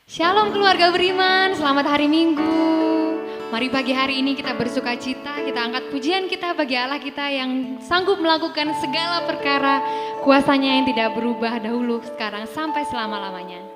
Shalom keluarga beriman, selamat hari Minggu. Mari pagi hari ini kita bersuka cita, kita angkat pujian kita bagi Allah kita yang sanggup melakukan segala perkara, kuasanya yang tidak berubah dahulu, sekarang, sampai selama-lamanya.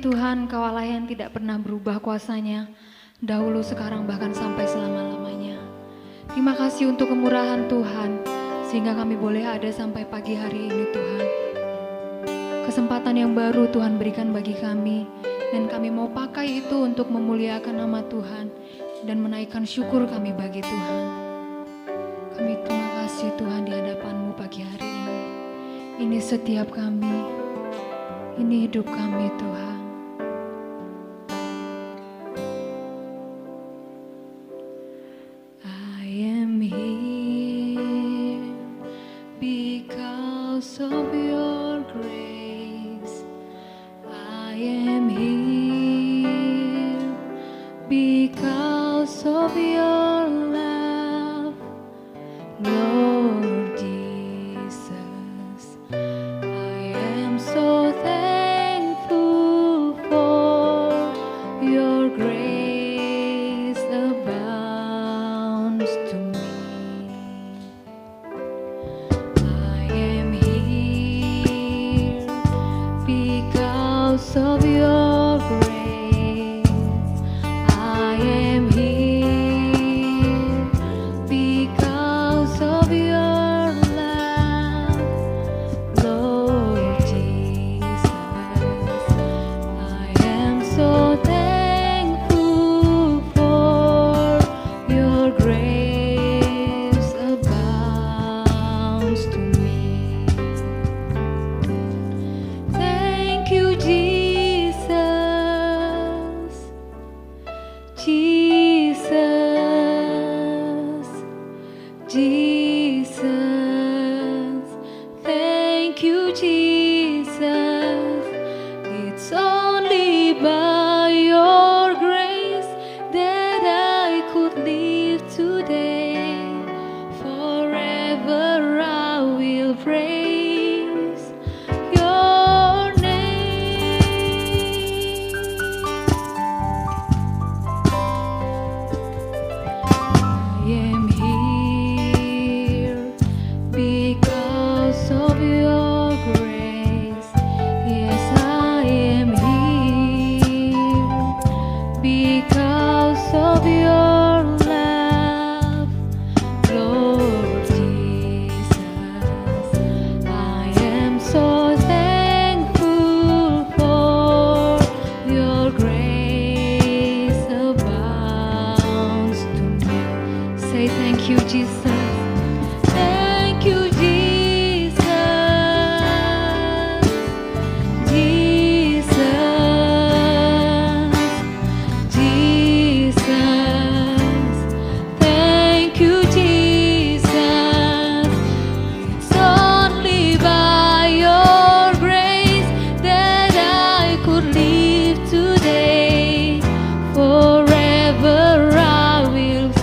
Tuhan, Kau Allah yang tidak pernah berubah kuasanya, dahulu, sekarang, bahkan sampai selama-lamanya. Terima kasih untuk kemurahan Tuhan, sehingga kami boleh ada sampai pagi hari ini Tuhan. Kesempatan yang baru Tuhan berikan bagi kami, dan kami mau pakai itu untuk memuliakan nama Tuhan dan menaikkan syukur kami bagi Tuhan. Kami terima kasih Tuhan di hadapan-Mu pagi hari ini. Ini setiap kami, ini hidup kami Tuhan. I am here because of your grace. I am here because of your love, Lord Jesus. I am so thankful for your grace abounds to me. I am here because of your grace. I am here because of your love, Lord Jesus. I am so thankful for your grace abounds to me. Thank you, Jesus. Jesus. Jesus. Thank you, Jesus. It's only by your grace that I could live today. Forever I will praise your name. I am here because of your grace. Yes, I am here because of your love, Lord Jesus. I am so thankful for your grace abounds to me. Say thank you, Jesus. Thank you, Jesus. Jesus. Jesus. Thank you, Jesus. It's only by your grace that I could live today. Forever I will sing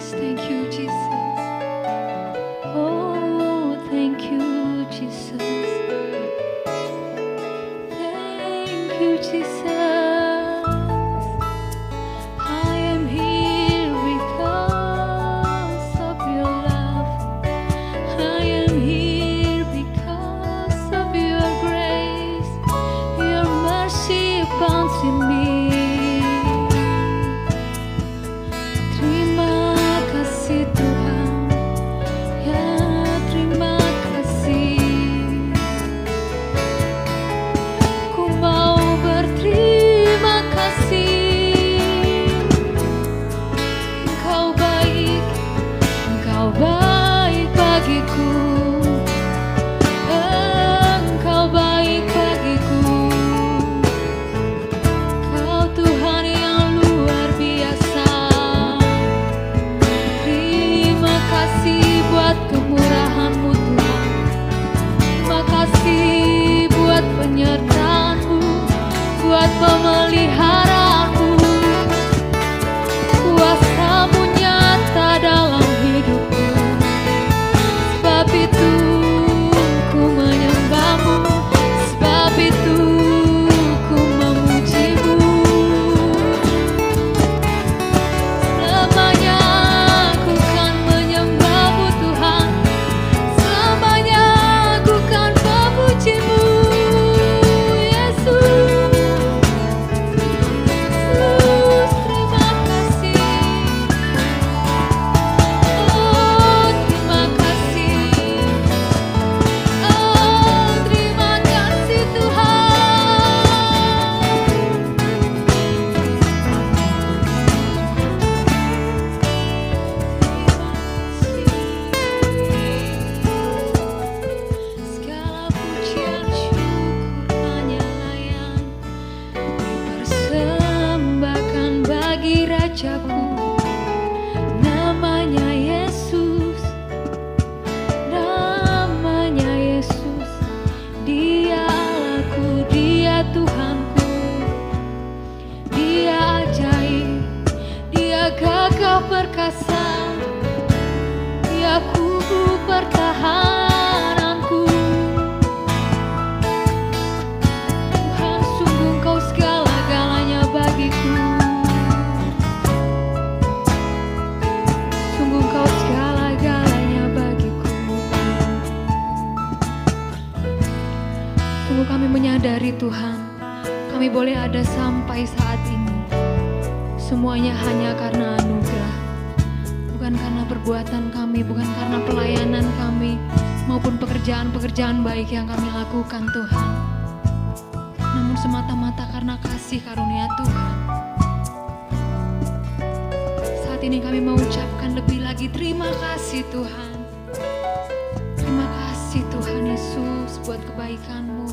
Thank you, Jesus. Oh, thank you, Jesus. Thank you, Jesus. I am here because of your love. I am here because of your grace. Your mercy abounds in me. Terima kasih Tuhan, ya terima kasih. Ku mau berterima kasih. Engkau baik bagiku. Engkau baik bagiku. Kau Tuhan yang luar biasa. Terima kasih buat kemurahan-Mu Tuhan. Terima kasih buat penyertaan-Mu, buat pemeliharaanmu. Kuasa-Mu nyata dalam hidupku. Sebab itu ku menyembah-Mu, sebab itu ku memuji-Mu. Selamanya ku kan menyembah-Mu Tuhan, selamanya ku kan memuji-Mu. Yesus, Yesus, terima kasih. Oh, terima kasih. Oh, terima kasih Tuhan. Segala pujian syukur hanyalah yang dipersembahkan bagi Rajaku. Namanya Yesus, namanya Yesus. Dia Allahku, Dia Tuhanku. Dia ajaib, Dia gagah perkasa. Dia kubu pertahananku. Tuhan, sungguh Engkau segala-galanya bagiku. Sungguh Engkau segala-galanya bagiku. Sungguh kami menyadari Tuhan, kami boleh ada sampai saat ini. Semuanya hanya karena anugerah. Bukan karena perbuatan kami, bukan karena pelayanan kami, maupun pekerjaan-pekerjaan baik yang kami lakukan Tuhan. Namun semata-mata karena kasih karunia Tuhan. Saat ini kami mau ucapkan lebih lagi terima kasih Tuhan. Terima kasih Tuhan Yesus buat kebaikan-Mu.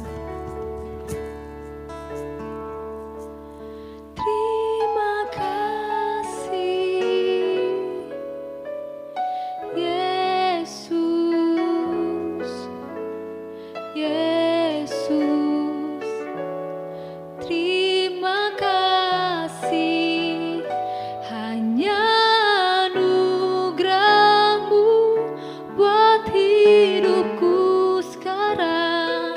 Terima kasih Yesus, Yesus. Terima kasih, hanya anugerah-Mu buat hidupku sekarang.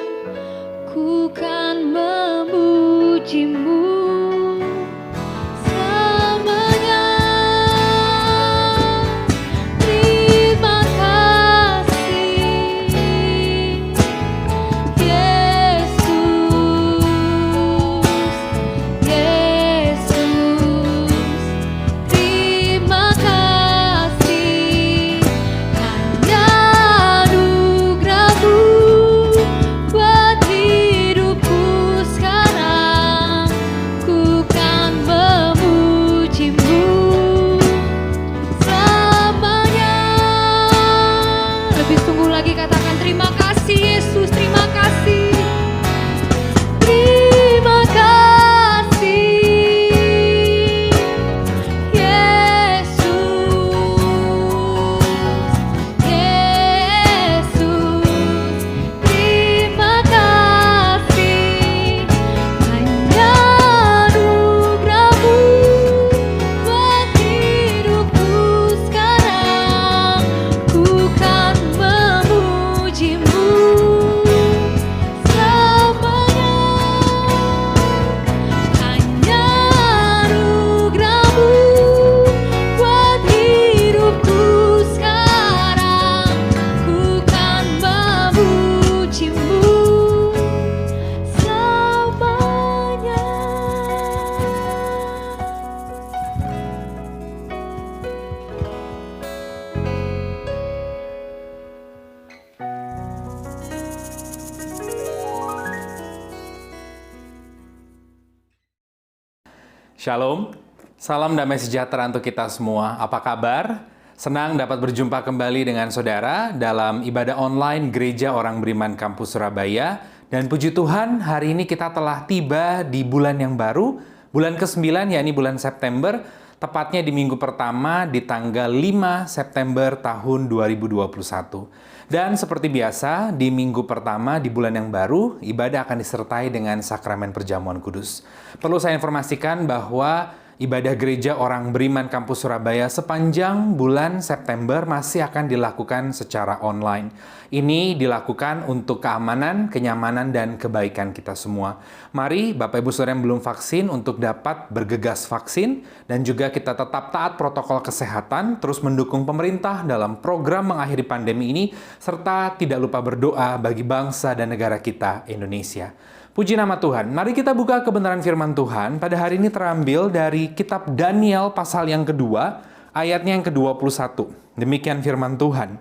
Shalom, salam damai sejahtera untuk kita semua. Apa kabar? Senang dapat berjumpa kembali dengan saudara dalam ibadah online Gereja Orang Beriman Kampus Surabaya. Dan puji Tuhan, hari ini kita telah tiba di bulan yang baru, bulan ke-9 yakni bulan September, tepatnya di minggu pertama di tanggal 5 September tahun 2021. Dan seperti biasa, di minggu pertama di bulan yang baru, ibadah akan disertai dengan sakramen perjamuan kudus. Perlu saya informasikan bahwa ibadah Gereja Orang Beriman Kampus Surabaya sepanjang bulan September masih akan dilakukan secara online. Ini dilakukan untuk keamanan, kenyamanan, dan kebaikan kita semua. Mari Bapak Ibu Saudara yang belum vaksin untuk dapat bergegas vaksin, dan juga kita tetap taat protokol kesehatan, terus mendukung pemerintah dalam program mengakhiri pandemi ini, serta tidak lupa berdoa bagi bangsa dan negara kita, Indonesia. Puji nama Tuhan. Mari kita buka kebenaran firman Tuhan. Pada hari ini terambil dari kitab Daniel pasal yang kedua, ayatnya yang ke-21. Demikian firman Tuhan.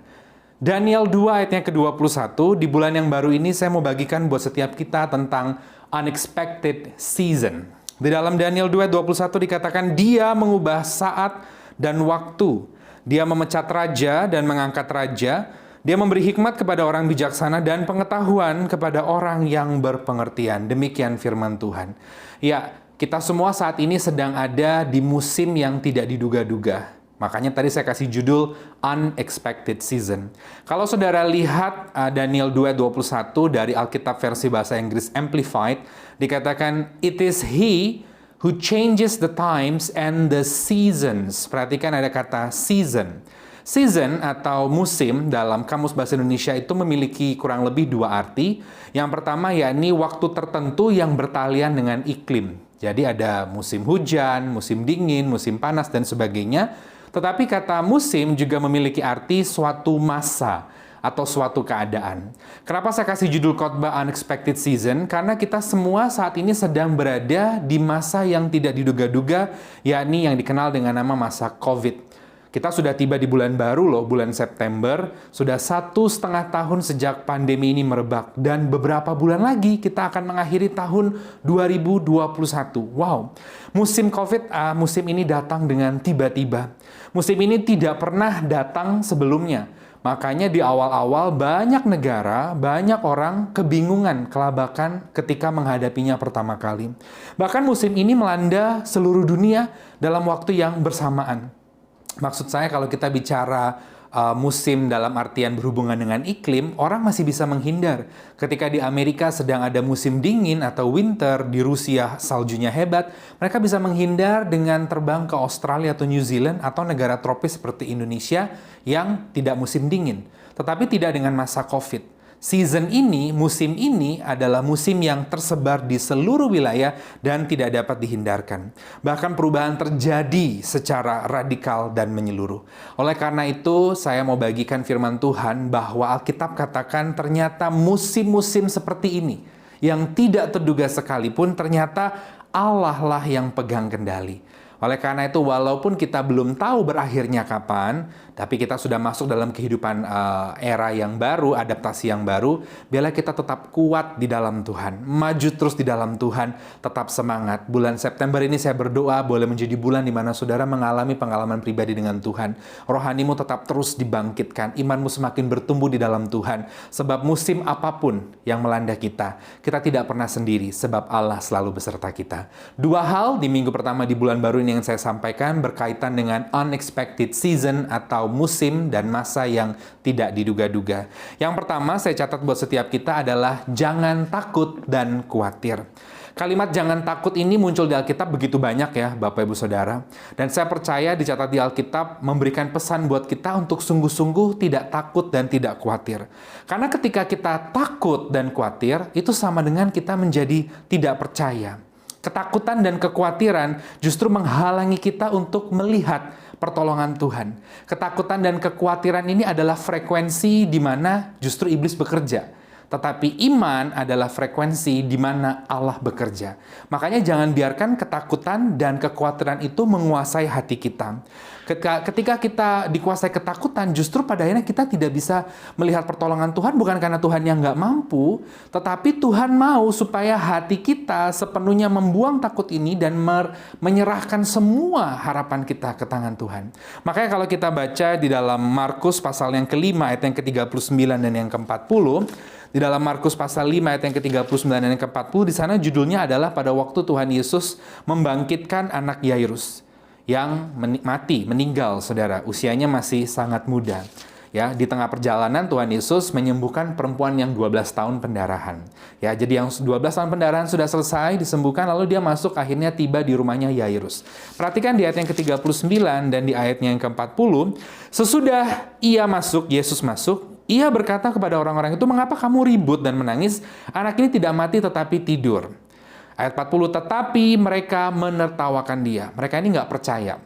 Daniel 2 ayatnya ke-21, di bulan yang baru ini saya mau bagikan buat setiap kita tentang unexpected season. Di dalam Daniel 2:21 dikatakan, dia mengubah saat dan waktu. Dia memecat raja dan mengangkat raja. Dia memberi hikmat kepada orang bijaksana dan pengetahuan kepada orang yang berpengertian. Demikian firman Tuhan. Ya, kita semua saat ini sedang ada di musim yang tidak diduga-duga. Makanya tadi saya kasih judul Unexpected Season. Kalau saudara lihat Daniel 2:21 dari Alkitab versi bahasa Inggris Amplified, dikatakan, "It is He who changes the times and the seasons." Perhatikan ada kata season. Season atau musim dalam Kamus Bahasa Indonesia itu memiliki kurang lebih dua arti. Yang pertama yakni waktu tertentu yang bertalian dengan iklim. Jadi ada musim hujan, musim dingin, musim panas, dan sebagainya. Tetapi kata musim juga memiliki arti suatu masa atau suatu keadaan. Kenapa saya kasih judul khotbah Unexpected Season? Karena kita semua saat ini sedang berada di masa yang tidak diduga-duga, yakni yang dikenal dengan nama masa COVID. Kita sudah tiba di bulan baru loh, bulan September. Sudah 1,5 tahun sejak pandemi ini merebak. Dan beberapa bulan lagi kita akan mengakhiri tahun 2021. Wow, musim COVID, musim ini datang dengan tiba-tiba. Musim ini tidak pernah datang sebelumnya. Makanya di awal-awal banyak negara, banyak orang kebingungan, kelabakan ketika menghadapinya pertama kali. Bahkan musim ini melanda seluruh dunia dalam waktu yang bersamaan. Maksud saya kalau kita bicara musim dalam artian berhubungan dengan iklim, orang masih bisa menghindar. Ketika di Amerika sedang ada musim dingin atau winter, di Rusia saljunya hebat, mereka bisa menghindar dengan terbang ke Australia atau New Zealand atau negara tropis seperti Indonesia yang tidak musim dingin. Tetapi tidak dengan masa COVID. Season ini, musim ini adalah musim yang tersebar di seluruh wilayah dan tidak dapat dihindarkan. Bahkan perubahan terjadi secara radikal dan menyeluruh. Oleh karena itu, saya mau bagikan firman Tuhan bahwa Alkitab katakan ternyata musim-musim seperti ini yang tidak terduga sekalipun ternyata Allah lah yang pegang kendali. Oleh karena itu, walaupun kita belum tahu berakhirnya kapan, tapi kita sudah masuk dalam kehidupan era yang baru, adaptasi yang baru, biarlah kita tetap kuat di dalam Tuhan, maju terus di dalam Tuhan, tetap semangat. Bulan September ini saya berdoa boleh menjadi bulan di mana saudara mengalami pengalaman pribadi dengan Tuhan. Rohanimu tetap terus dibangkitkan, imanmu semakin bertumbuh di dalam Tuhan. Sebab musim apapun yang melanda kita tidak pernah sendiri, sebab Allah selalu beserta kita. Dua hal di minggu pertama di bulan baru ini yang saya sampaikan berkaitan dengan unexpected season atau musim dan masa yang tidak diduga-duga. Yang pertama saya catat buat setiap kita adalah jangan takut dan khawatir. Kalimat jangan takut ini muncul di Alkitab begitu banyak ya Bapak Ibu Saudara. Dan saya percaya dicatat di Alkitab memberikan pesan buat kita untuk sungguh-sungguh tidak takut dan tidak khawatir. Karena ketika kita takut dan khawatir itu sama dengan kita menjadi tidak percaya. Ketakutan dan kekhawatiran justru menghalangi kita untuk melihat pertolongan Tuhan. Ketakutan dan kekhawatiran ini adalah frekuensi di mana justru iblis bekerja. Tetapi iman adalah frekuensi di mana Allah bekerja. Makanya jangan biarkan ketakutan dan kekhawatiran itu menguasai hati kita. Ketika kita dikuasai ketakutan, justru pada akhirnya kita tidak bisa melihat pertolongan Tuhan, bukan karena Tuhan yang nggak mampu, tetapi Tuhan mau supaya hati kita sepenuhnya membuang takut ini dan menyerahkan semua harapan kita ke tangan Tuhan. Makanya kalau kita baca di dalam Markus pasal yang kelima, ayat yang ke-39 dan yang ke-40, di dalam Markus pasal 5 ayat yang ke-39 dan yang ke-40, di sana judulnya adalah pada waktu Tuhan Yesus membangkitkan anak Yairus yang meninggal, saudara. Usianya masih sangat muda. Ya, di tengah perjalanan Tuhan Yesus menyembuhkan perempuan yang 12 tahun pendarahan. Ya, jadi yang 12 tahun pendarahan sudah selesai disembuhkan, lalu dia masuk, akhirnya tiba di rumahnya Yairus. Perhatikan di ayat yang ke-39 dan di ayatnya yang ke-40, sesudah Yesus masuk, ia berkata kepada orang-orang itu, "Mengapa kamu ribut dan menangis? Anak ini tidak mati tetapi tidur." Ayat 40, tetapi mereka menertawakan dia. Mereka ini nggak percaya.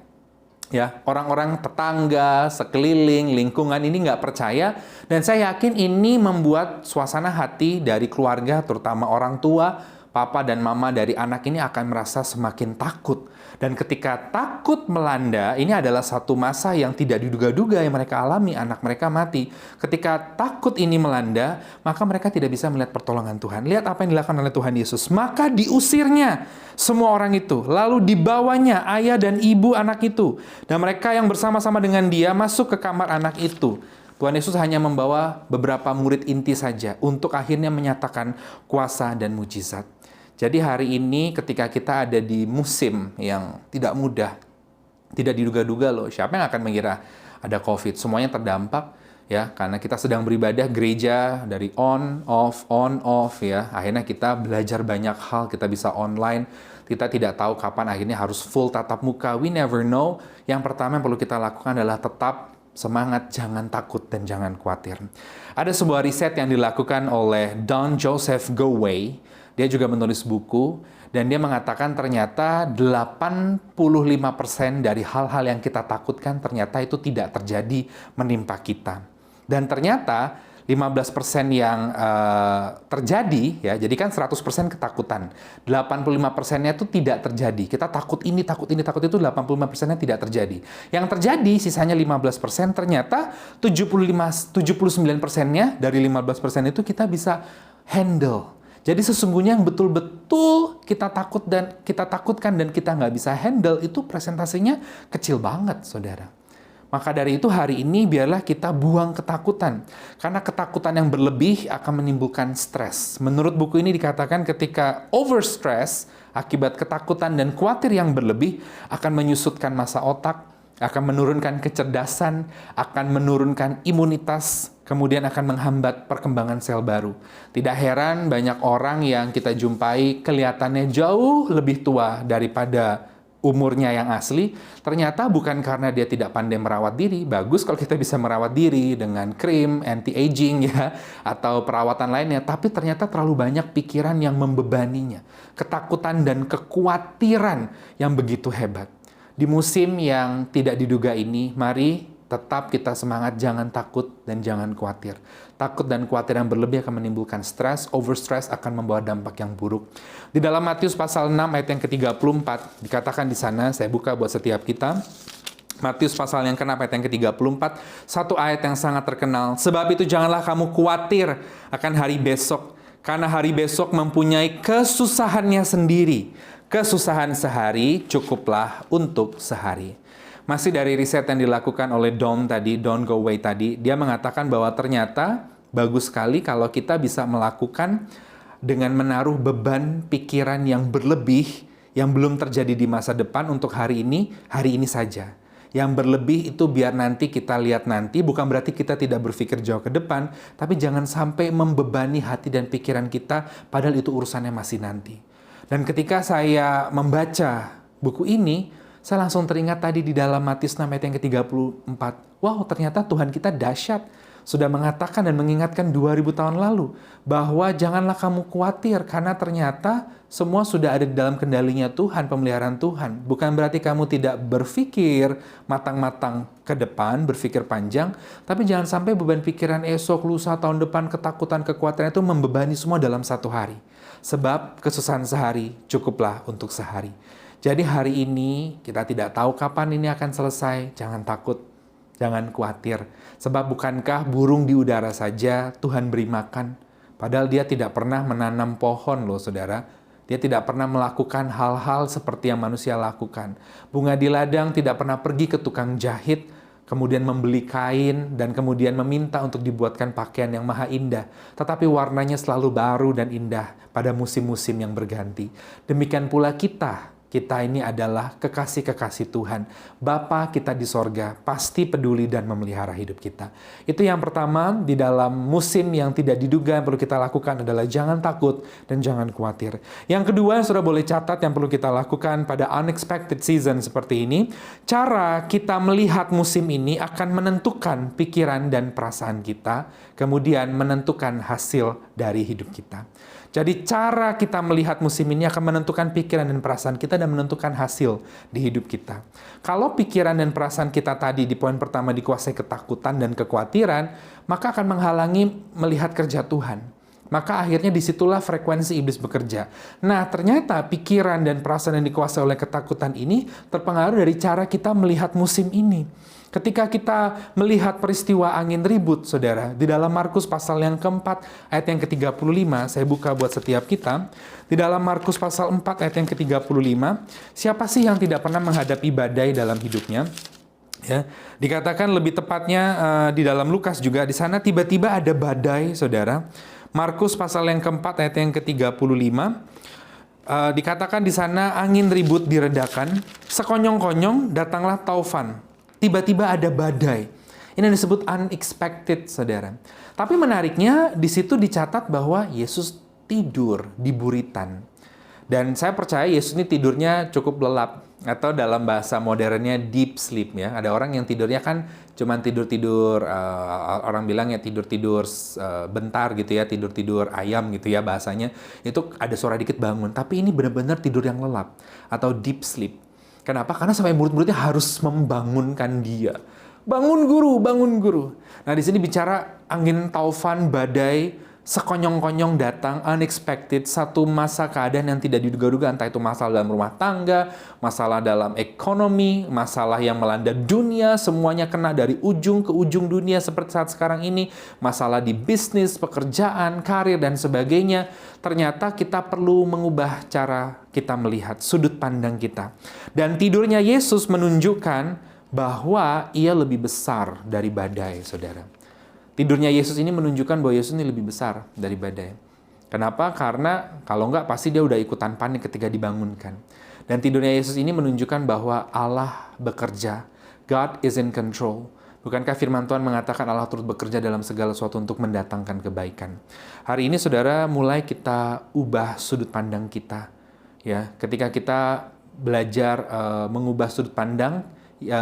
Ya, orang-orang tetangga, sekeliling, lingkungan ini nggak percaya. Dan saya yakin ini membuat suasana hati dari keluarga, terutama orang tua, papa dan mama dari anak ini akan merasa semakin takut. Dan ketika takut melanda, ini adalah satu masa yang tidak diduga-duga yang mereka alami, anak mereka mati. Ketika takut ini melanda, maka mereka tidak bisa melihat pertolongan Tuhan. Lihat apa yang dilakukan oleh Tuhan Yesus. Maka diusirnya semua orang itu. Lalu dibawanya ayah dan ibu anak itu. Dan mereka yang bersama-sama dengan dia masuk ke kamar anak itu. Tuhan Yesus hanya membawa beberapa murid inti saja untuk akhirnya menyatakan kuasa dan mujizat. Jadi hari ini ketika kita ada di musim yang tidak mudah, tidak diduga-duga loh, siapa yang akan mengira ada COVID? Semuanya terdampak ya, karena kita sedang beribadah gereja dari on off ya. Akhirnya kita belajar banyak hal, kita bisa online. Kita tidak tahu kapan akhirnya harus full tatap muka. We never know. Yang pertama yang perlu kita lakukan adalah tetap semangat, jangan takut dan jangan khawatir. Ada sebuah riset yang dilakukan oleh Don Joseph Goway. Dia juga menulis buku, dan dia mengatakan ternyata 85% dari hal-hal yang kita takutkan ternyata itu tidak terjadi menimpa kita. Dan ternyata 15% yang terjadi, ya, jadi kan 100% ketakutan. 85%-nya itu tidak terjadi. Kita takut ini, takut itu 85%-nya tidak terjadi. Yang terjadi, sisanya 15%, ternyata 79%-nya dari 15% itu kita bisa handle. Jadi sesungguhnya yang betul-betul kita takutkan dan kita nggak bisa handle, itu presentasinya kecil banget, saudara. Maka dari itu hari ini biarlah kita buang ketakutan. Karena ketakutan yang berlebih akan menimbulkan stres. Menurut buku ini dikatakan ketika overstress, akibat ketakutan dan khawatir yang berlebih, akan menyusutkan massa otak, akan menurunkan kecerdasan, akan menurunkan imunitas, kemudian akan menghambat perkembangan sel baru. Tidak heran banyak orang yang kita jumpai kelihatannya jauh lebih tua daripada umurnya yang asli, ternyata bukan karena dia tidak pandai merawat diri. Bagus kalau kita bisa merawat diri dengan krim, anti-aging ya, atau perawatan lainnya, tapi ternyata terlalu banyak pikiran yang membebaninya. Ketakutan dan kekhawatiran yang begitu hebat. Di musim yang tidak diduga ini, mari tetap kita semangat, jangan takut dan jangan khawatir. Takut dan khawatir yang berlebih akan menimbulkan stres, overstress akan membawa dampak yang buruk. Di dalam Matius pasal 6 ayat yang ke-34, dikatakan di sana, saya buka buat setiap kita. Matius pasal yang ke-6 ayat yang ke-34, satu ayat yang sangat terkenal. Sebab itu janganlah kamu khawatir akan hari besok, karena hari besok mempunyai kesusahannya sendiri. Kesusahan sehari cukuplah untuk sehari. Masih dari riset yang dilakukan oleh Don Goway tadi, dia mengatakan bahwa ternyata bagus sekali kalau kita bisa melakukan dengan menaruh beban pikiran yang berlebih, yang belum terjadi di masa depan untuk hari ini saja. Yang berlebih itu biar nanti kita lihat nanti, bukan berarti kita tidak berpikir jauh ke depan, tapi jangan sampai membebani hati dan pikiran kita, padahal itu urusannya masih nanti. Dan ketika saya membaca buku ini, saya langsung teringat tadi di dalam Matius 6 ayat yang ke-34. Wow, ternyata Tuhan kita dahsyat. Sudah mengatakan dan mengingatkan 2000 tahun lalu bahwa janganlah kamu khawatir karena ternyata semua sudah ada di dalam kendalinya Tuhan, pemeliharaan Tuhan. Bukan berarti kamu tidak berpikir matang-matang ke depan, berpikir panjang, tapi jangan sampai beban pikiran esok, lusa, tahun depan, ketakutan, kekhawatiran itu membebani semua dalam satu hari. Sebab kesusahan sehari cukuplah untuk sehari. Jadi hari ini kita tidak tahu kapan ini akan selesai. Jangan takut, jangan khawatir. Sebab bukankah burung di udara saja Tuhan beri makan? Padahal dia tidak pernah menanam pohon loh saudara. Dia tidak pernah melakukan hal-hal seperti yang manusia lakukan. Bunga di ladang tidak pernah pergi ke tukang jahit, kemudian membeli kain, dan kemudian meminta untuk dibuatkan pakaian yang maha indah. Tetapi warnanya selalu baru dan indah pada musim-musim yang berganti. Demikian pula kita ini adalah kekasih-kekasih Tuhan. Bapa kita di sorga pasti peduli dan memelihara hidup kita. Itu yang pertama, di dalam musim yang tidak diduga yang perlu kita lakukan adalah jangan takut dan jangan khawatir. Yang kedua, saudara boleh catat yang perlu kita lakukan pada unexpected season seperti ini. Cara kita melihat musim ini akan menentukan pikiran dan perasaan kita, kemudian menentukan hasil dari hidup kita. Jadi cara kita melihat musim ini akan menentukan pikiran dan perasaan kita dan menentukan hasil di hidup kita. Kalau pikiran dan perasaan kita tadi di poin pertama dikuasai ketakutan dan kekhawatiran, maka akan menghalangi melihat kerja Tuhan. Maka akhirnya disitulah frekuensi iblis bekerja. Nah, ternyata pikiran dan perasaan yang dikuasai oleh ketakutan ini terpengaruh dari cara kita melihat musim ini. Ketika kita melihat peristiwa angin ribut, saudara, di dalam Markus pasal yang keempat, ayat yang ke-35, saya buka buat setiap kita. Di dalam Markus pasal 4, ayat yang ke-35, siapa sih yang tidak pernah menghadapi badai dalam hidupnya? Ya, dikatakan lebih tepatnya di dalam Lukas juga, di sana tiba-tiba ada badai, saudara. Markus pasal yang keempat, ayat yang ke-35, dikatakan di sana angin ribut diredakan, sekonyong-konyong datanglah taufan. Tiba-tiba ada badai. Ini yang disebut unexpected, saudara. Tapi menariknya, di situ dicatat bahwa Yesus tidur di buritan. Dan saya percaya Yesus ini tidurnya cukup lelap. Atau dalam bahasa modernnya deep sleep ya. Ada orang yang tidurnya kan cuma tidur-tidur, orang bilang ya tidur-tidur bentar gitu ya, tidur-tidur ayam gitu ya bahasanya. Itu ada suara dikit bangun. Tapi ini benar-benar tidur yang lelap. Atau deep sleep. Kenapa? Karena sampai murid-muridnya harus membangunkan dia. Bangun guru, bangun guru. Nah di sini bicara angin taufan, badai, sekonyong-konyong datang, unexpected, satu masa keadaan yang tidak diduga-duga, entah itu masalah dalam rumah tangga, masalah dalam ekonomi, masalah yang melanda dunia, semuanya kena dari ujung ke ujung dunia seperti saat sekarang ini, masalah di bisnis, pekerjaan, karir, dan sebagainya. Ternyata kita perlu mengubah cara kita melihat, sudut pandang kita. Dan tidurnya Yesus menunjukkan bahwa ia lebih besar dari badai, saudara. Tidurnya Yesus ini menunjukkan bahwa Yesus ini lebih besar dari badai. Kenapa? Karena kalau enggak pasti dia udah ikutan panik ketika dibangunkan. Dan tidurnya Yesus ini menunjukkan bahwa Allah bekerja. God is in control. Bukankah firman Tuhan mengatakan Allah turut bekerja dalam segala sesuatu untuk mendatangkan kebaikan. Hari ini saudara mulai kita ubah sudut pandang kita. Ya, ketika kita belajar mengubah sudut pandang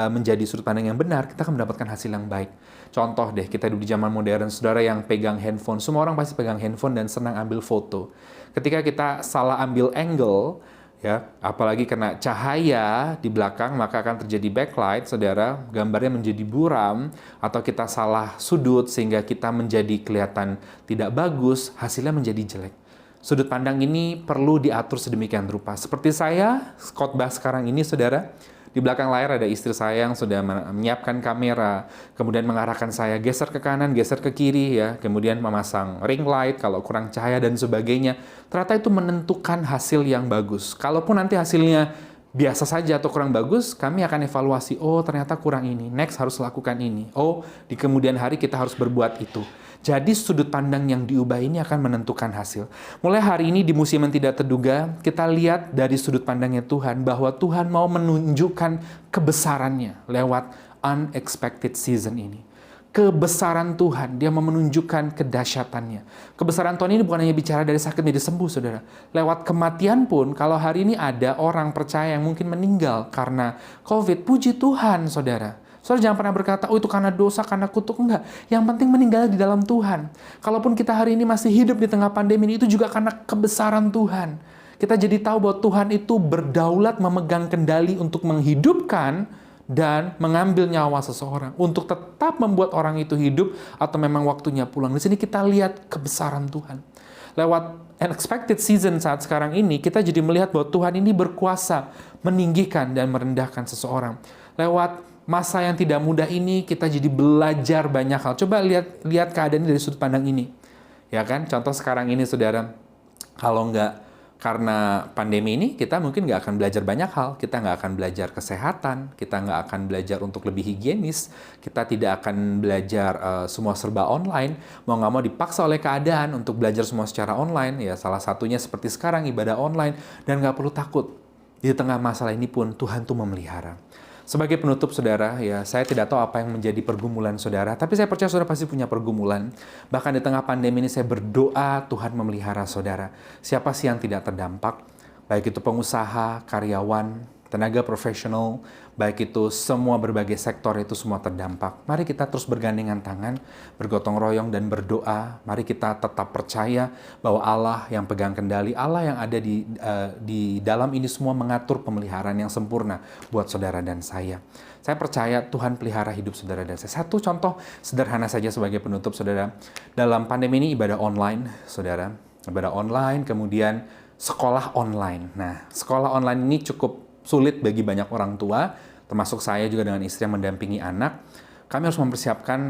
menjadi sudut pandang yang benar, kita akan mendapatkan hasil yang baik. Contoh deh, kita hidup di zaman modern, saudara yang pegang handphone. Semua orang pasti pegang handphone dan senang ambil foto. Ketika kita salah ambil angle, ya, apalagi kena cahaya di belakang, maka akan terjadi backlight, saudara, gambarnya menjadi buram, atau kita salah sudut sehingga kita menjadi kelihatan tidak bagus, hasilnya menjadi jelek. Sudut pandang ini perlu diatur sedemikian rupa. Seperti saya, khotbah sekarang ini, saudara, di belakang layar ada istri saya yang sudah menyiapkan kamera, kemudian mengarahkan saya geser ke kanan, geser ke kiri, ya, kemudian memasang ring light kalau kurang cahaya dan sebagainya. Ternyata itu menentukan hasil yang bagus. Kalaupun nanti hasilnya biasa saja atau kurang bagus, kami akan evaluasi, oh ternyata kurang ini, next harus lakukan ini, oh di kemudian hari kita harus berbuat itu. Jadi sudut pandang yang diubah ini akan menentukan hasil. Mulai hari ini di musim yang tidak terduga, kita lihat dari sudut pandangnya Tuhan, bahwa Tuhan mau menunjukkan kebesarannya lewat unexpected season ini. Kebesaran Tuhan, dia mau menunjukkan kedahsyatannya. Kebesaran Tuhan ini bukan hanya bicara dari sakit menjadi sembuh, saudara. Lewat kematian pun, kalau hari ini ada orang percaya yang mungkin meninggal karena COVID, puji Tuhan, saudara. Saudara jangan pernah berkata, oh itu karena dosa, karena kutuk. Enggak. Yang penting meninggal di dalam Tuhan. Kalaupun kita hari ini masih hidup di tengah pandemi ini, itu juga karena kebesaran Tuhan. Kita jadi tahu bahwa Tuhan itu berdaulat memegang kendali untuk menghidupkan dan mengambil nyawa seseorang. Untuk tetap membuat orang itu hidup atau memang waktunya pulang. Di sini kita lihat kebesaran Tuhan. Lewat unexpected season saat sekarang ini, kita jadi melihat bahwa Tuhan ini berkuasa meninggikan dan merendahkan seseorang. Lewat masa yang tidak mudah ini, kita jadi belajar banyak hal. Coba lihat keadaan ini dari sudut pandang ini. Ya kan? Contoh sekarang ini, saudara, kalau nggak karena pandemi ini, kita mungkin nggak akan belajar banyak hal. Kita nggak akan belajar kesehatan, kita nggak akan belajar untuk lebih higienis, kita tidak akan belajar semua serba online. Mau nggak mau dipaksa oleh keadaan untuk belajar semua secara online. Ya, salah satunya seperti sekarang, ibadah online. Dan nggak perlu takut. Di tengah masalah ini pun Tuhan tuh memelihara. Sebagai penutup, saudara, ya saya tidak tahu apa yang menjadi pergumulan saudara, tapi saya percaya saudara pasti punya pergumulan. Bahkan di tengah pandemi ini saya berdoa Tuhan memelihara saudara. Siapa sih yang tidak terdampak? Baik itu pengusaha, karyawan, tenaga profesional, baik itu semua berbagai sektor itu semua terdampak. Mari kita terus bergandengan tangan, bergotong royong dan berdoa. Mari kita tetap percaya bahwa Allah yang pegang kendali, Allah yang ada di dalam ini semua mengatur pemeliharaan yang sempurna buat saudara dan saya. Saya percaya Tuhan pelihara hidup saudara dan saya. Satu contoh sederhana saja sebagai penutup, saudara. Dalam pandemi ini ibadah online, saudara. Ibadah online, kemudian sekolah online. Nah, sekolah online ini cukup sulit bagi banyak orang tua, termasuk saya juga dengan istri yang mendampingi anak. Kami harus mempersiapkan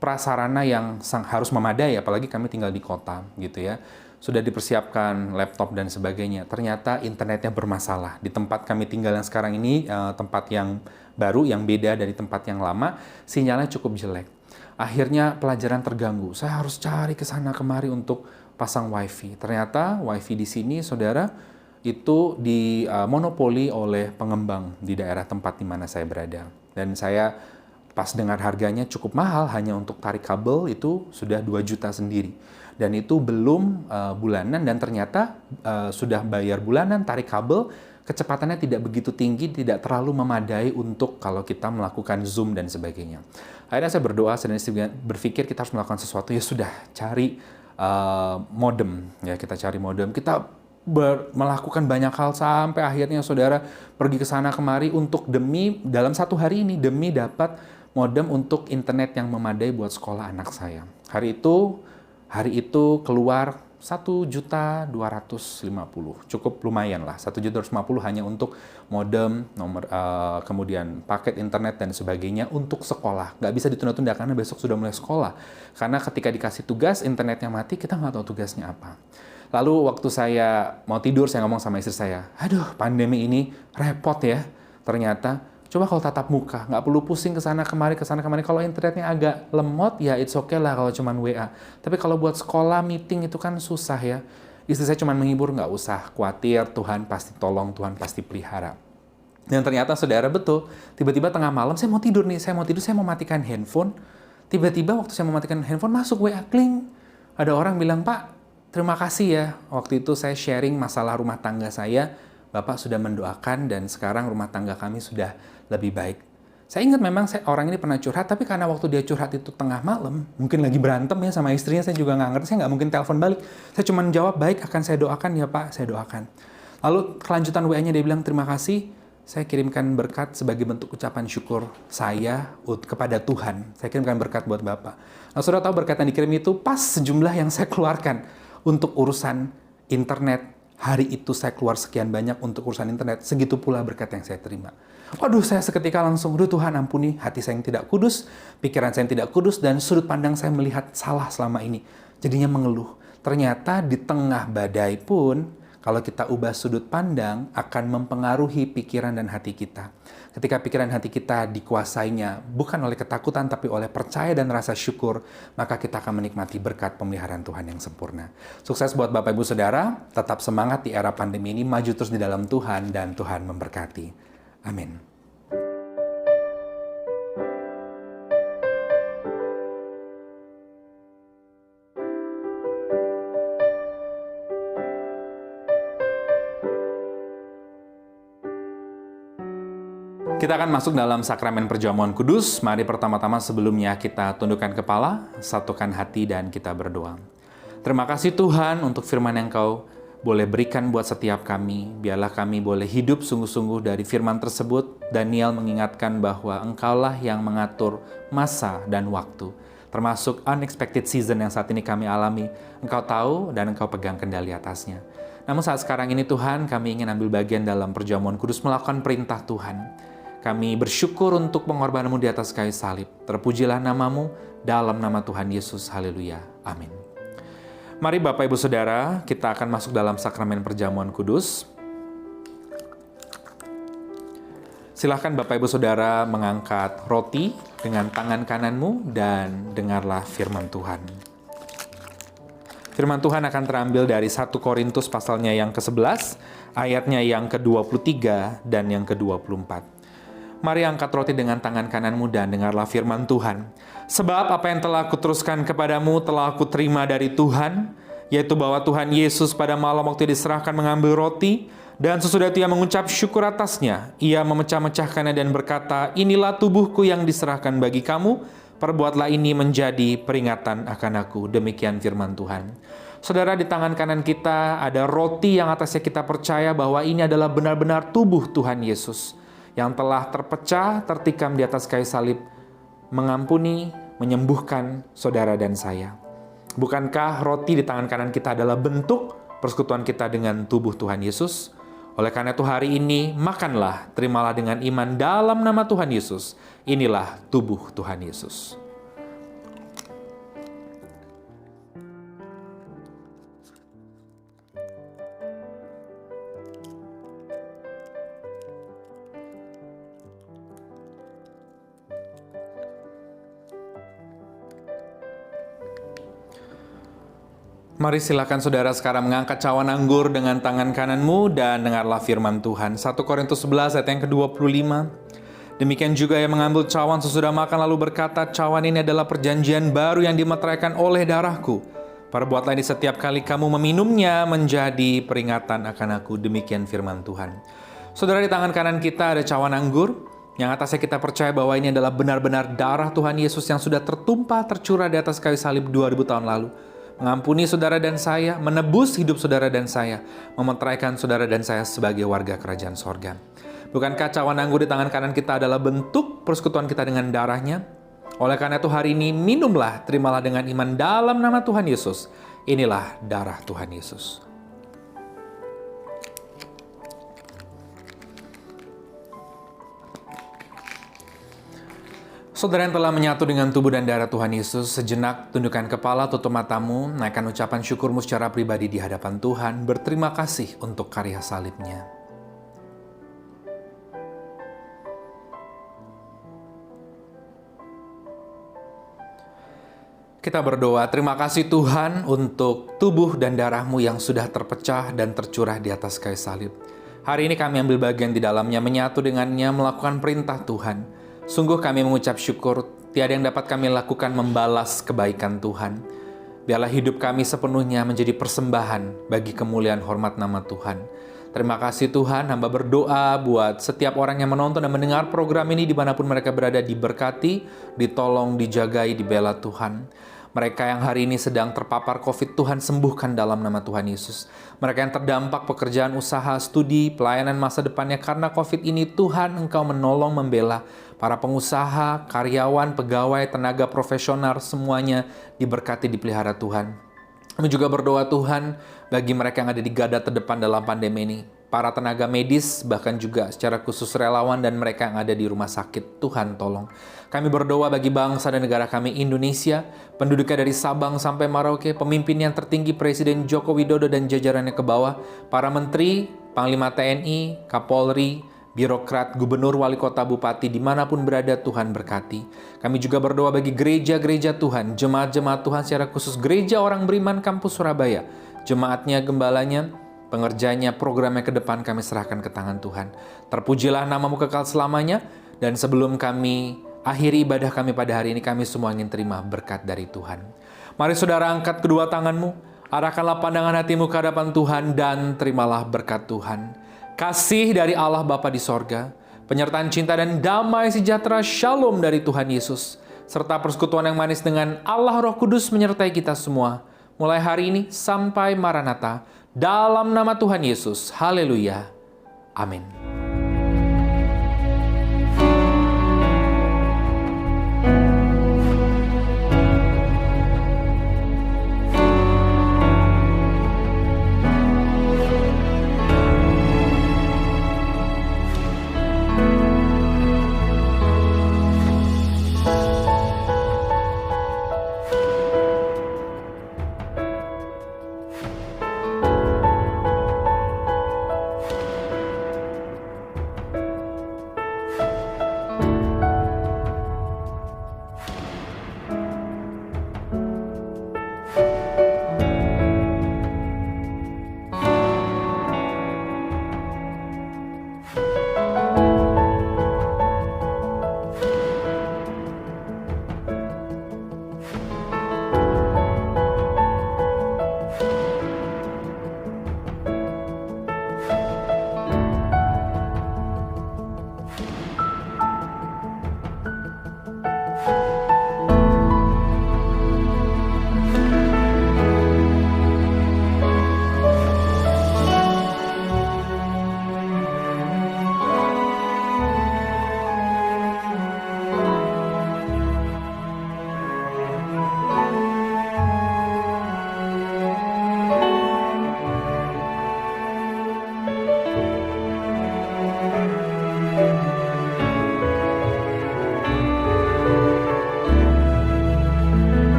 prasarana yang harus memadai, apalagi kami tinggal di kota, gitu ya. Sudah dipersiapkan laptop dan sebagainya. Ternyata internetnya bermasalah. Di tempat kami tinggal yang sekarang ini, tempat yang baru, yang beda dari tempat yang lama, sinyalnya cukup jelek. Akhirnya pelajaran terganggu. Saya harus cari ke sana kemari untuk pasang wifi. Ternyata wifi di sini, saudara, itu dimonopoli oleh pengembang di daerah tempat di mana saya berada. Dan saya pas dengar harganya cukup mahal, hanya untuk tarik kabel itu sudah 2 juta sendiri. Dan itu belum bulanan, dan ternyata sudah bayar bulanan, tarik kabel, kecepatannya tidak begitu tinggi, tidak terlalu memadai untuk kalau kita melakukan Zoom dan sebagainya. Akhirnya saya berdoa, dan berpikir kita harus melakukan sesuatu, ya sudah, cari modem. Ya, kita cari modem, kita melakukan banyak hal sampai akhirnya saudara pergi ke sana kemari untuk dalam 1 hari ini demi dapat modem untuk internet yang memadai buat sekolah anak saya. Hari itu keluar 1.250.000, cukup lumayan lah, 1.250.000 hanya untuk modem, kemudian paket internet dan sebagainya untuk sekolah. Nggak bisa ditunda-tunda karena besok sudah mulai sekolah. Karena ketika dikasih tugas, internetnya mati, kita nggak tahu tugasnya apa. Lalu waktu saya mau tidur, saya ngomong sama istri saya, aduh pandemi ini repot ya. Ternyata, coba kalau tatap muka, nggak perlu pusing ke sana kemari. Kalau internetnya agak lemot, ya it's okay lah kalau cuman WA. Tapi kalau buat sekolah, meeting itu kan susah ya. Istri saya cuman menghibur, nggak usah khawatir, Tuhan pasti tolong, Tuhan pasti pelihara. Dan ternyata saudara betul, tiba-tiba tengah malam saya mau tidur, saya mau matikan handphone. Tiba-tiba waktu saya mau matikan handphone, masuk WA, kling. Ada orang bilang, Pak, terima kasih ya, waktu itu saya sharing masalah rumah tangga saya, Bapak sudah mendoakan dan sekarang rumah tangga kami sudah lebih baik. Saya ingat memang orang ini pernah curhat, tapi karena waktu dia curhat itu tengah malam, mungkin lagi berantem ya sama istrinya, saya juga nggak ngerti, saya nggak mungkin telepon balik. Saya cuma jawab, baik, akan saya doakan ya Pak, saya doakan. Lalu kelanjutan WA-nya dia bilang, terima kasih, saya kirimkan berkat sebagai bentuk ucapan syukur saya kepada Tuhan. Saya kirimkan berkat buat Bapak. Nah, saudara tahu berkat yang dikirim itu pas sejumlah yang saya keluarkan untuk urusan internet. Hari itu saya keluar sekian banyak untuk urusan internet, segitu pula berkat yang saya terima. Waduh, saya seketika langsung, Tuhan ampuni hati saya yang tidak kudus, pikiran saya yang tidak kudus, dan sudut pandang saya melihat salah selama ini. Jadinya mengeluh. Ternyata di tengah badai pun, kalau kita ubah sudut pandang, akan mempengaruhi pikiran dan hati kita. Ketika pikiran hati kita dikuasainya bukan oleh ketakutan, tapi oleh percaya dan rasa syukur, maka kita akan menikmati berkat pemeliharaan Tuhan yang sempurna. Sukses buat Bapak Ibu Saudara, tetap semangat di era pandemi ini, maju terus di dalam Tuhan, dan Tuhan memberkati. Amin. Kita akan masuk dalam sakramen perjamuan kudus. Mari pertama-tama sebelumnya kita tundukkan kepala, satukan hati, dan kita berdoa. Terima kasih Tuhan untuk firman yang Kau boleh berikan buat setiap kami. Biarlah kami boleh hidup sungguh-sungguh dari firman tersebut. Daniel mengingatkan bahwa Engkaulah yang mengatur masa dan waktu. termasuk unexpected season yang saat ini kami alami. Engkau tahu dan Engkau pegang kendali atasnya. Namun saat sekarang ini Tuhan, kami ingin ambil bagian dalam perjamuan kudus melakukan perintah Tuhan. Kami bersyukur untuk pengorbanan-Mu di atas kayu salib. Terpujilah nama-Mu dalam nama Tuhan Yesus. Haleluya. Amin. Mari Bapak Ibu Saudara, kita akan masuk dalam sakramen perjamuan kudus. Silahkan Bapak Ibu Saudara mengangkat roti dengan tangan kananmu dan dengarlah firman Tuhan. Firman Tuhan akan terambil dari 1 Korintus pasalnya yang ke-11, ayatnya yang ke-23 dan yang ke-24. Mari angkat roti dengan tangan kananmu dan dengarlah firman Tuhan. Sebab apa yang telah kuteruskan kepadamu telah kuterima dari Tuhan, yaitu bahwa Tuhan Yesus pada malam waktu diserahkan mengambil roti, dan sesudah itu ia mengucap syukur atasnya, ia memecah-mecahkannya dan berkata, inilah tubuhku yang diserahkan bagi kamu, perbuatlah ini menjadi peringatan akan aku. Demikian firman Tuhan. Saudara, di tangan kanan kita ada roti yang atasnya kita percaya bahwa ini adalah benar-benar tubuh Tuhan Yesus yang telah terpecah, tertikam di atas kayu salib, mengampuni, menyembuhkan saudara dan saya. Bukankah roti di tangan kanan kita adalah bentuk persekutuan kita dengan tubuh Tuhan Yesus? Oleh karena itu hari ini, makanlah, terimalah dengan iman dalam nama Tuhan Yesus. Inilah tubuh Tuhan Yesus. Mari silakan saudara sekarang mengangkat cawan anggur dengan tangan kananmu dan dengarlah firman Tuhan. 1 Korintus 11 ayat yang ke-25. Demikian juga ia mengambil cawan sesudah makan lalu berkata, cawan ini adalah perjanjian baru yang dimeteraikan oleh darahku. Perbuatlah ini setiap kali kamu meminumnya menjadi peringatan akan aku. Demikian firman Tuhan. Saudara, di tangan kanan kita ada cawan anggur yang atasnya kita percaya bahwa ini adalah benar-benar darah Tuhan Yesus yang sudah tertumpah tercurah di atas kayu salib 2000 tahun lalu. Mengampuni saudara dan saya, menebus hidup saudara dan saya, memeteraikan saudara dan saya sebagai warga kerajaan sorga. Bukankah cawan anggur di tangan kanan kita adalah bentuk persekutuan kita dengan darahnya? Oleh karena itu hari ini minumlah, terimalah dengan iman dalam nama Tuhan Yesus. Inilah darah Tuhan Yesus. Saudara yang telah menyatu dengan tubuh dan darah Tuhan Yesus, sejenak tundukkan kepala, tutup matamu, naikkan ucapan syukurmu secara pribadi di hadapan Tuhan, berterima kasih untuk karya salibnya. Kita berdoa, terima kasih Tuhan untuk tubuh dan darah-Mu yang sudah terpecah dan tercurah di atas kayu salib. Hari ini kami ambil bagian di dalamnya, menyatu dengannya, melakukan perintah Tuhan. Sungguh kami mengucap syukur, tiada yang dapat kami lakukan membalas kebaikan Tuhan. Biarlah hidup kami sepenuhnya menjadi persembahan bagi kemuliaan hormat nama Tuhan. Terima kasih Tuhan, hamba berdoa buat setiap orang yang menonton dan mendengar program ini dimanapun mereka berada, diberkati, ditolong, dijagai, dibela Tuhan. Mereka yang hari ini sedang terpapar COVID, Tuhan sembuhkan dalam nama Tuhan Yesus. Mereka yang terdampak pekerjaan usaha, studi, pelayanan masa depannya karena COVID ini, Tuhan Engkau menolong, membela. Para pengusaha, karyawan, pegawai, tenaga profesional, semuanya diberkati, dipelihara Tuhan. Kami juga berdoa Tuhan bagi mereka yang ada di garda terdepan dalam pandemi ini. Para tenaga medis, bahkan juga secara khusus relawan dan mereka yang ada di rumah sakit. Tuhan tolong. Kami berdoa bagi bangsa dan negara kami Indonesia, penduduknya dari Sabang sampai Merauke, pemimpin yang tertinggi Presiden Joko Widodo dan jajarannya ke bawah, para menteri, Panglima TNI, Kapolri, birokrat, gubernur, wali kota, bupati, dimanapun berada Tuhan berkati. Kami juga berdoa bagi gereja-gereja Tuhan, jemaat-jemaat Tuhan secara khusus gereja orang beriman kampus Surabaya, jemaatnya, gembalanya, pengerjanya, programnya ke depan kami serahkan ke tangan Tuhan. Terpujilah nama-Mu kekal selamanya, dan sebelum kami akhiri ibadah kami pada hari ini, kami semua ingin terima berkat dari Tuhan. Mari saudara angkat kedua tanganmu, arahkanlah pandangan hatimu ke hadapan Tuhan dan terimalah berkat Tuhan. Kasih dari Allah Bapa di sorga, penyertaan cinta dan damai sejahtera Shalom dari Tuhan Yesus, serta persekutuan yang manis dengan Allah Roh Kudus menyertai kita semua, mulai hari ini sampai Maranatha, dalam nama Tuhan Yesus. Haleluya. Amin.